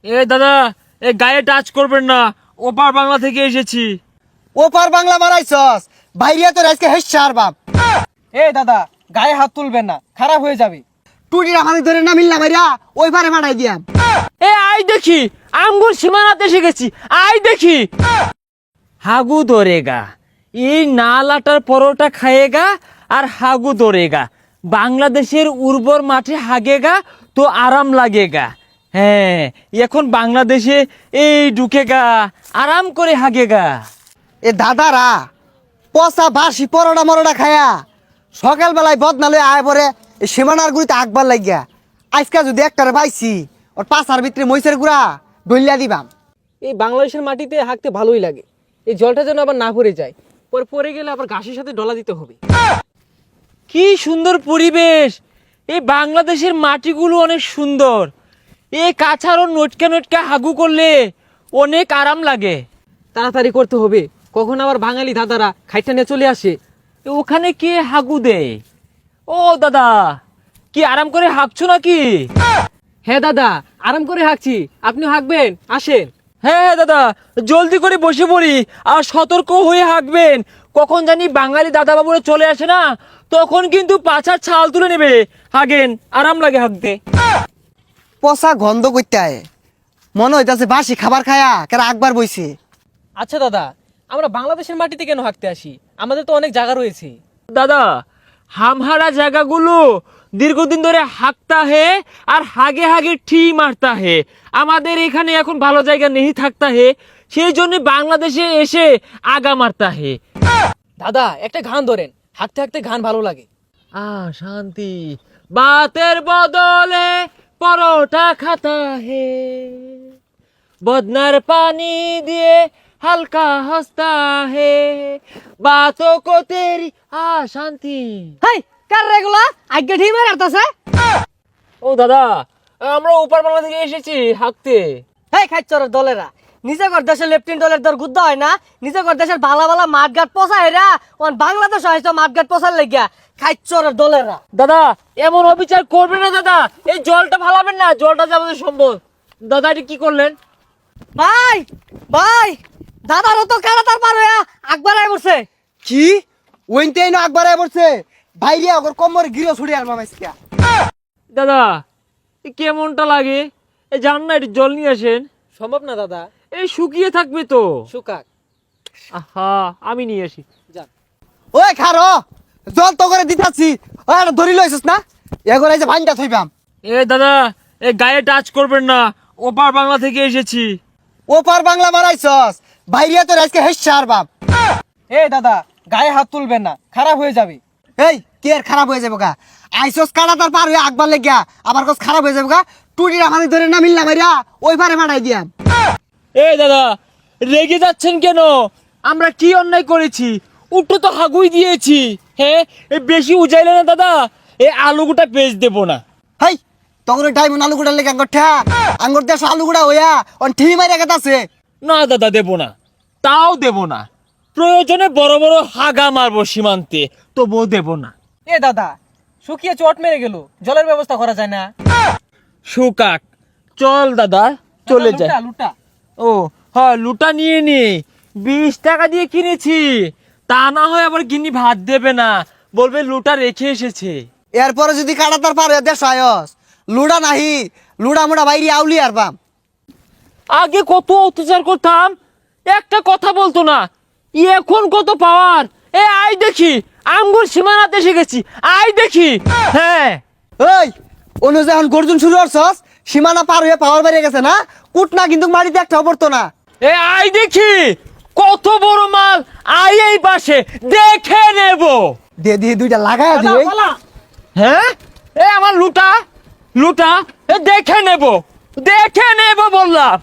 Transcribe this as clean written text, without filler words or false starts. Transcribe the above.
এ দাদা, এ গায়ে টাচ করবেন না, ওপার বাংলা থেকে এসেছি। ওপার বাংলা মারাইছস, বাইরিয়া তোর আজকে হেসার বাপ। এ দাদা, গায়ে হাত তুলবেন না, খারাপ হয়ে যাবে। টুটির আমাদের ধরে না মিললা মাইরা ওই পারে মারাই দিয়াম। এ আই দেখি, আঙ্গুর সীমানাতে এসে গেছি, আই দেখি। হাগু দরেগা, এই নালাটার পরোটা খায়েগা আর হাগু দরেগা। বাংলাদেশের উর্বর মাঠে হাগেগা তো আরাম লাগেগা। হ্যাঁ, এখন বাংলাদেশে এই ঢুকেগা, আরাম করে হাগেগা। এ দাদারা পচা বাসি পরোটা মরোটা খায়া সকালবেলায় বদনালে আয় পরে এই সীমানার গুড়িতে আকবার লাগিয়া আজকা যদি একটারে পাইছি ওর পাশার ভিতরে মহিষের গুড়া ডলিয়া দিবাম। এই বাংলাদেশের মাটিতে হাঁকতে ভালোই লাগে। এই জলটা যেন আবার না পড়ে যায়, পরে পড়ে গেলে আবার ঘাসের সাথে ডলা দিতে হবে। কি সুন্দর পরিবেশ! এই বাংলাদেশের মাটিগুলো অনেক সুন্দর। এই কাছাড়ও নটকা নটকা হাগু করলে অনেক আরাম লাগে। তাড়াতাড়ি করতে হবে, কখন আবার বাঙালি দাদারা খাইটা নিয়ে চলে আসে। ওখানে কে হাগু দেয়? ও দাদা, কি আরাম করে হাঁকছো নাকি? হ্যাঁ দাদা, আরাম করে হাঁকছি, আপনি হাঁকবেন, আসেন। হ্যাঁ হ্যাঁ দাদা, জলদি করে বসে পড়ি আর সতর্ক হয়ে হাঁকবেন। কখন জানি বাঙালি দাদা বাবুরা চলে আসে না, তখন কিন্তু পাছার ছাল তুলে নেবে। হাগেন, আরাম লাগে হাঁকতে। পচা গন্ধ করতে আয়, মনে হইতাছে বাসি খাবার খায়া কেন আকবার বইছে। আচ্ছা দাদা, আমরা বাংলাদেশের মাটিতে কেন হাঁকতে আসি? আমাদের তো অনেক জায়গা রয়েছে। দাদা, হামহারা জায়গাগুলো দীর্ঘদিন ধরে হাঁকতা হে আর হাগে হাগে ঠি মারতা হে। আমাদের এখানে এখন ভালো জায়গা নেই থাকতা হে, সেই জন্য বাংলাদেশে এসে আগা মারতা হে। দাদা, একটা গান ধরেন, হাঁকতে হাঁকতে গান ভালো লাগে। শান্তি বাতের বদলে পরোটা খাতা হে, বদনার পানি দিয়ে হালকা হস্তা হে, বাতো কো তেরি শান্তি। হাই, কার রেগুলা আজ্ঞা ঠিক মার আরতাছে। ও দাদা, আমরা উপর বাংলা থেকে এসেছি হাঁকতে। হেই খাইচরের দলেরা, নিজে কর দেশের লেফটেন্ট দলের দর গুদ্ধ হয় না, নিজে কর দেশের ভালা ভালা মাঠঘাট পচা হেরা ওন বাংলাদেশ হয়তো মাঠঘাট পচার লাগিয়া। খাইচরের দলেরা দাদা, এমন অবিচার করবেন না দাদা, এই জলটা ফালাবেন না, জলটা যে আমাদের সম্পদ। দাদা, এটা কি করলেন? ভাই ভাই, দাদারও তো কারা তার পার হইয়া আকবার আই বসে। কি ওইনতে না আকবার আয় পড়ছে, বাইরিয়া ওর কোমরে গিরো ছুড়ে আর মামাইছিয়া। দাদা, এ কেমনটা লাগে? এই জান না, একটু জল নিয়ে আসেন। সম্ভব না দাদা, এই শুকিয়ে থাকবে তো। সুকাক। আহা, আমি নিয়ে আসি। যান। ওই খারো, জল তো করে দিতাছি, ওই আর ধরি লইছিস না, এগোর এই যে ভাইনটা থইবাম। এ দাদা, এ গায়ে টাচ করবেন না, ওপার বাংলা থেকে এসেছি। ওপার বাংলা মারাইছস, বাইরিয়া তোর আজকে হেসার বাপ। এ দাদা, গায়ে হাত তুলবেন না, খারাপ হয়ে যাবে। এই কি আর খারাপ হয়ে যাবো গা, আইসস কাটা তার পার হয়ে আকবার লেগিয়া আবার কস খারাপ হয়ে যাবো গা। টুটির আমাদের ধরে না মিললা মাইরা ওই পারে মারাই দিয়াম। এই দাদা, রেগে যাচ্ছেন কেন? আমরা কি অন্যায় করেছি? উঠো তো হাগুই দিয়েছি। হ্যাঁ, এ বেশি উজাইলে না দাদা, এই আলুগুটা পেজ দেবো না। হেই তখন টাইম আলু গুড়ার লেগে আঙ্গর ঠা আঙ্গর দেশ আলু গুড়া হইয়া অন ঠি মাইরা গেতাছে। না দাদা, দেবো না, তাও দেবো না। প্রয়োজনে বড় বড় হাগা মারবো সীমান্তে, তবুও দেবো না। এ দাদা, শুকিয়ে চট মেরে গেল, জলের ব্যবস্থা করা যায় না? সুকাক, চল দাদা, চলে দাদা, যায়। লুটা লুটা। ও হ্যাঁ, লুটা নিয়ে নি, 20 টাকা দিয়ে কিনেছি। তা না হয় আবার গিন্নি ভাত দেবে না, বলবে লুটা রেখে এসেছে। এরপরে যদি কাটা তার পার হয়ে দেশ আয়স লুড়া নাহি, লুড়া মুড়া বাইরে আউলি আর বাম। আগে কত অত্যাচার করতাম, একটা কথা বলতো না, এখন কত পাওয়ার। এ আই দেখি, আঙ্গুর সীমানাতে এসে গেছি, আই দেখি। হ্যাঁ, ওই অনু যখন গর্জন শুরু করছস, সীমানা পার হয়ে পাওয়ার বেড়ে গেছে না, কুট না কিন্তু মাটিতে একটা পড়তো না। এ আই দেখি, কত বড় মাল, আই এই পাশে দেখে নেব। দিয়ে দিয়ে দুইটা লাগায় দাদা, দিই। পালা। হ্যাঁ, এ আমার লুটা, লুটা, এ দেখে নেব, দেখে নেব বললাম।